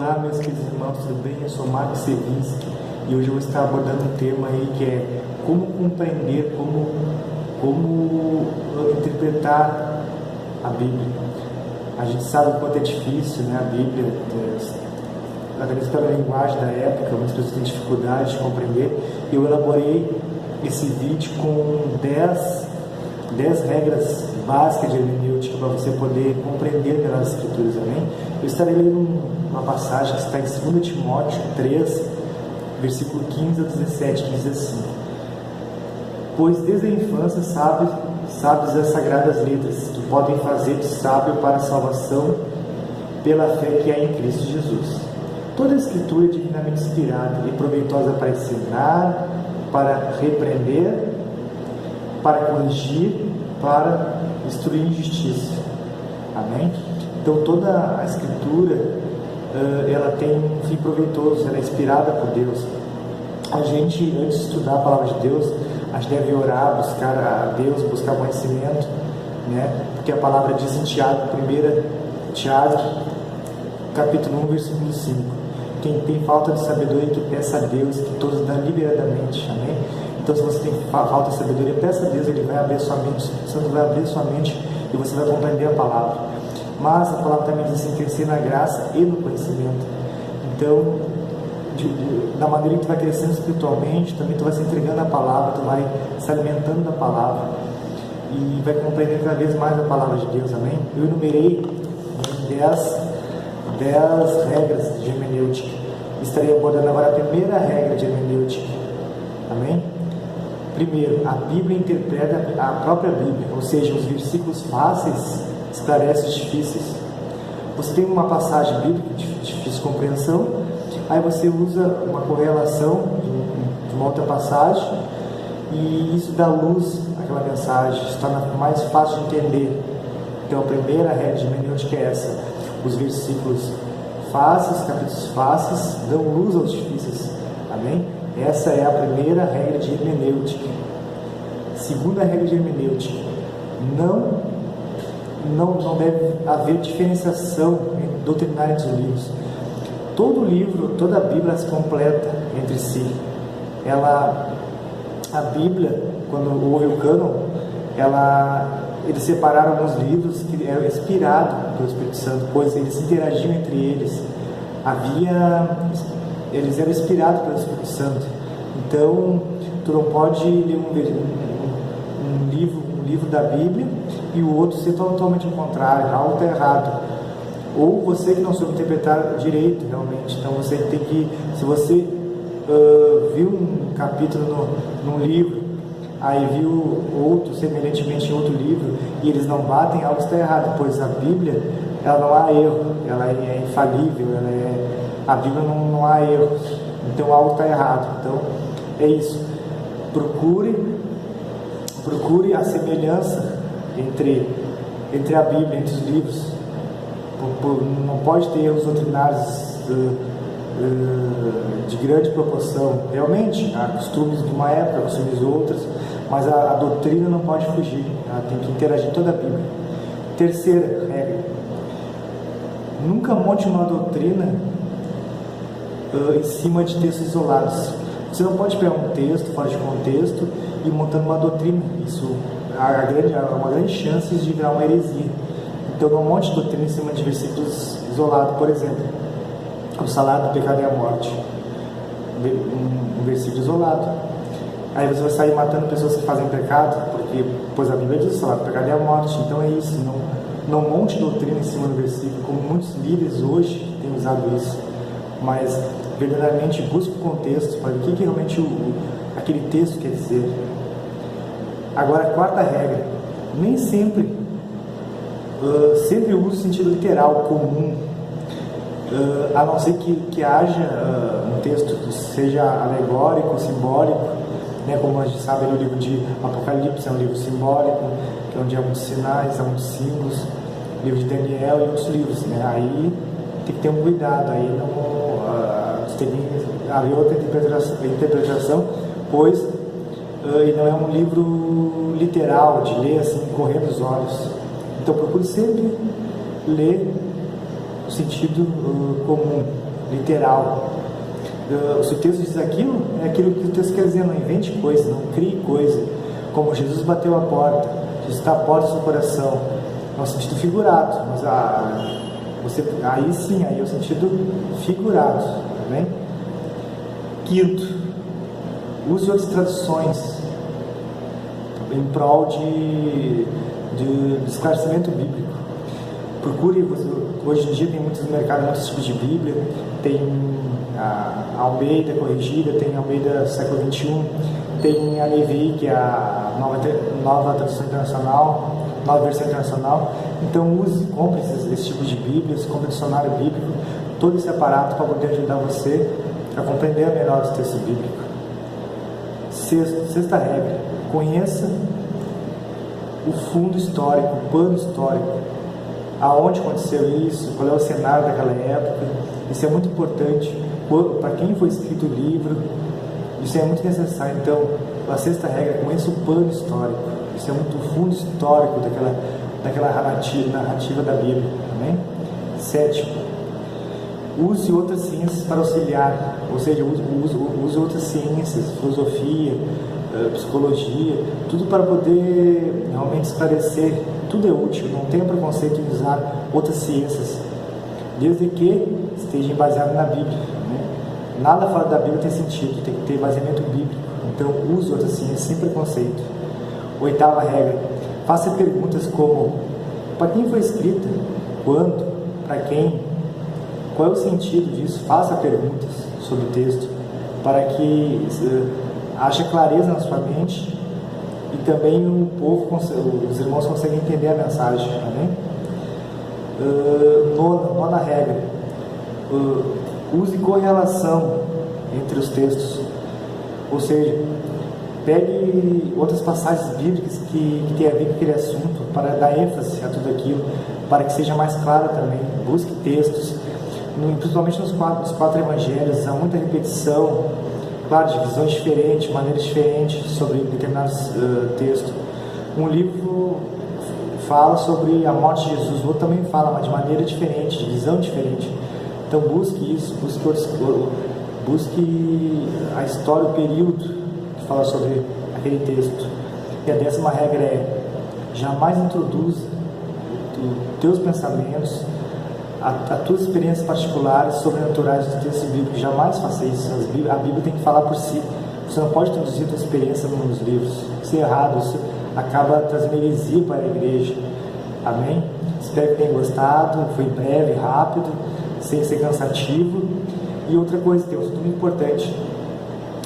Olá, meus queridos irmãos, tudo bem? Eu sou Marcos Sevinski e hoje eu vou estar abordando um tema aí que é como compreender, como interpretar a Bíblia. A gente sabe o quanto é difícil, né? A Bíblia, até mesmo pela linguagem da época, muitas pessoas têm dificuldade de compreender. Eu elaborei esse vídeo com 10 regras básicas de hermenêutica para você poder compreender melhor as Escrituras, amém? Eu estarei lendo uma passagem que está em 2 Timóteo 3, versículo 15 a 17, que diz assim: Pois desde a infância sabes as sagradas letras, que podem fazer-te sábio para a salvação pela fé que há em Cristo Jesus. Toda a Escritura é divinamente inspirada e proveitosa para ensinar, para repreender, para corrigir, para instruir em justiça. Amém? Então toda a Escritura ela tem um fim proveitoso, ela é inspirada por Deus. A gente, antes de estudar a palavra de Deus, a gente deve orar, buscar a Deus, buscar conhecimento, né? Porque a palavra diz em Tiago, 1 Tiago, capítulo 1, versículo 5: quem tem falta de sabedoria, que peça a Deus, que todos dão liberadamente. Amém? Então, se você tem falta de sabedoria, peça a Deus, Ele vai abrir sua mente, o Santo vai abrir sua mente e você vai compreender a palavra. Mas a palavra também diz assim: crescer na graça e no conhecimento. Então, da maneira que tu vai crescendo espiritualmente, também tu vai se entregando à palavra, tu vai se alimentando da palavra e vai compreender cada vez mais a palavra de Deus. Amém? Eu enumerei 10 regras de hermenêutica. Estarei abordando agora a primeira regra de hermenêutica. Amém? Primeiro, a Bíblia interpreta a própria Bíblia, ou seja, os versículos fáceis esclarecem os difíceis. Você tem uma passagem bíblica de difícil compreensão, aí você usa uma correlação de uma outra passagem e isso dá luz àquela mensagem, se torna mais fácil de entender. Então a primeira regra de hermenêutica é essa: os versículos fáceis, capítulos fáceis, dão luz aos difíceis. Amém? Essa é a primeira regra de hermenêutica. Segunda regra de hermenêutica: não deve haver diferenciação doutrinária entre os livros. Todo livro, toda a Bíblia se completa entre si. A Bíblia, quando houve o cânon, eles separaram alguns livros que eram inspirados pelo Espírito Santo, pois eles interagiam entre eles. Eles eram inspirados pelo Espírito Santo. Então, tu não pode ler um livro da Bíblia e o outro ser totalmente ao contrário, algo está errado. Ou você que não soube interpretar direito, realmente. Então, você tem que, se você viu um capítulo num livro, aí viu outro semelhantemente em outro livro e eles não batem, algo está errado, pois a Bíblia, ela não há erro, ela é infalível, a Bíblia não há erros, então algo está errado. Então é isso, procure a semelhança entre a Bíblia, entre os livros. Não pode ter erros doutrinários de grande proporção. Realmente há costumes de uma época, costumes de outras, mas a doutrina não pode fugir, ela tem que interagir toda a Bíblia. Terceira regra: nunca monte uma doutrina em cima de textos isolados. Você não pode pegar um texto fora de contexto e montando uma doutrina. Isso há uma grande chance de virar uma heresia. Então não monte doutrina em cima de versículos isolados. Por exemplo, o salário do pecado é a morte, um versículo isolado. Aí você vai sair matando pessoas que fazem pecado, pois a Bíblia diz que o salário do pecado é a morte. Então é isso, não monte doutrina em cima do versículo, como muitos líderes hoje têm usado isso. Mas verdadeiramente busque o contexto para ver o que realmente aquele texto quer dizer. Agora, a quarta regra: nem sempre use o sentido literal comum, a não ser que haja um texto que seja alegórico, simbólico, né? Como a gente sabe, no livro de Apocalipse é um livro simbólico, que é onde há muitos sinais, há muitos símbolos. O livro de Daniel e outros livros, né? Aí tem que ter um cuidado, aí tem que haver outra interpretação, pois ele não é um livro literal, de ler assim, correndo os olhos. Então procure sempre ler o sentido comum. literal. Se o texto diz aquilo, é aquilo que o texto quer dizer, não invente coisa, não crie coisa. Como Jesus bateu a porta, Jesus está à porta do seu coração, é um sentido figurado, mas aí sim, aí é o sentido figurado, também. Quinto, use outras traduções em prol de esclarecimento bíblico. Procure, hoje em dia tem muitos no mercado, muitos tipos de Bíblia, tem a Almeida corrigida, tem a Almeida século XXI, tem a NVI, que é a nova tradução internacional, nova versão internacional. Então compre esses tipos de Bíblias, compre dicionário bíblico, todo esse aparato para poder ajudar você a compreender melhor o texto bíblico. Sexta regra, conheça o fundo histórico, o pano histórico, aonde aconteceu isso, qual é o cenário daquela época. Isso é muito importante para quem foi escrito o livro, isso é muito necessário. Então, a sexta regra, conheça o pano histórico, isso é muito o fundo histórico daquela narrativa da Bíblia. Amém? Sétimo, use outras ciências para auxiliar, ou seja, use outras ciências, filosofia, psicologia, tudo para poder realmente esclarecer. Tudo é útil, não tenha preconceito em usar outras ciências, desde que esteja baseado na Bíblia, né? Nada fora da Bíblia tem sentido, tem que ter baseamento bíblico. Então use outras ciências sem preconceito. Oitava regra, faça perguntas como: para quem foi escrita? Quando? Para quem? Qual é o sentido disso? Faça perguntas sobre o texto para que haja clareza na sua mente e também o povo, os irmãos conseguem entender a mensagem. Amém? Nona regra, use correlação entre os textos, ou seja, pegue outras passagens bíblicas que têm a ver com aquele assunto para dar ênfase a tudo aquilo, para que seja mais claro também. Busque textos, principalmente nos quatro evangelhos, há muita repetição, claro, de visões diferentes, maneiras diferentes sobre determinados textos. Um livro fala sobre a morte de Jesus, o outro também fala, mas de maneira diferente, de visão diferente. Então busque isso, busque a história, o período que fala sobre aquele texto. E a 10ª regra é: jamais introduza os teus pensamentos, as tuas experiências particulares, sobrenaturais do texto bíblico. Jamais faça isso. A Bíblia tem que falar por si. Você não pode traduzir a tua experiência nos livros. Isso é errado, isso acaba trazendo heresia para a igreja. Amém? Espero que tenham gostado. Foi breve, rápido, sem ser cansativo. E outra coisa, tem um assunto muito importante: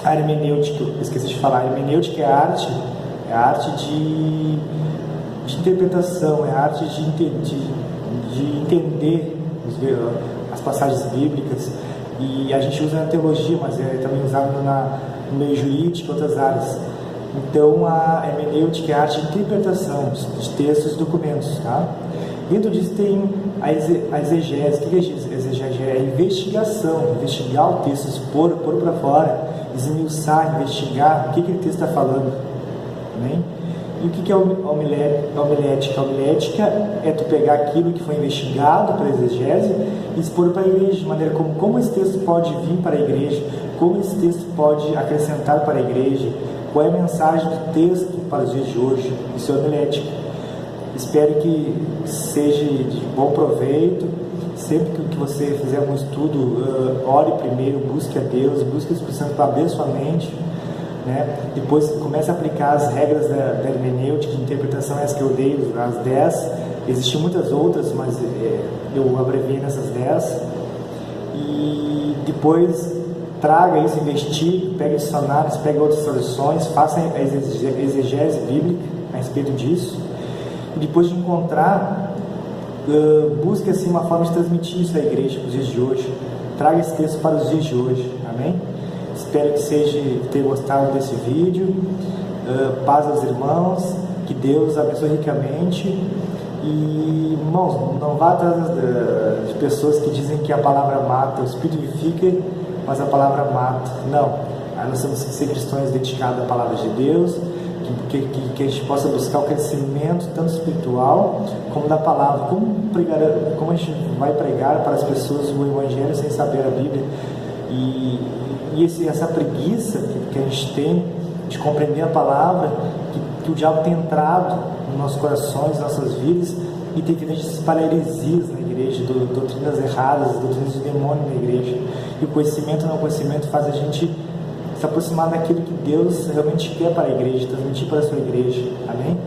a hermenêutica. Esqueci de falar. A hermenêutica é a arte de interpretação, é a arte de entender as passagens bíblicas. E a gente usa na teologia, mas é também usado no meio jurídico e outras áreas. Então a hermenêutica é a arte de interpretação de textos e documentos, tá? Dentro disso tem a exegese. O que é exegese? É a investigação, investigar o texto, expor para fora, esmiuçar, investigar o que aquele texto está falando. Amém? E o que é homilética? A homilética é tu pegar aquilo que foi investigado pela exegese e expor para a igreja, de maneira como esse texto pode vir para a igreja, como esse texto pode acrescentar para a igreja, qual é a mensagem do texto para os dias de hoje. Isso é homilética. Espero que seja de bom proveito. Sempre que você fizer um estudo, ore primeiro, busque a Deus, busque o Espírito Santo para abrir sua mente, né? Depois comece a aplicar as regras da hermenêutica, de interpretação, as que eu dei, as 10. Existem muitas outras, mas eu abreviei nessas 10. E depois traga isso, investigue, pegue dicionários, pegue outras traduções, faça a exegese bíblica a respeito disso. E depois de encontrar, busque assim uma forma de transmitir isso à igreja nos dias de hoje. Traga esse texto para os dias de hoje. Amém? Espero que tenha gostado desse vídeo. Paz aos irmãos, que Deus abençoe ricamente. E, irmãos, não vá atrás de pessoas que dizem que a palavra mata, o Espírito vivifica, mas a palavra mata. Não, nós temos que ser cristãos dedicados à palavra de Deus, que a gente possa buscar o crescimento tanto espiritual como da palavra. Como a gente vai pregar para as pessoas o Evangelho sem saber a Bíblia? Essa preguiça que a gente tem de compreender a palavra, que o diabo tem entrado nos nossos corações, nas nossas vidas, e tem feito a gente espalhar heresias na igreja, doutrinas erradas, doutrinas de demônio na igreja. E o conhecimento não conhecimento faz a gente se aproximar daquilo que Deus realmente quer para a igreja, transmitir para a sua igreja. Amém?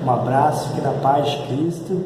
Um abraço, fique na paz de Cristo.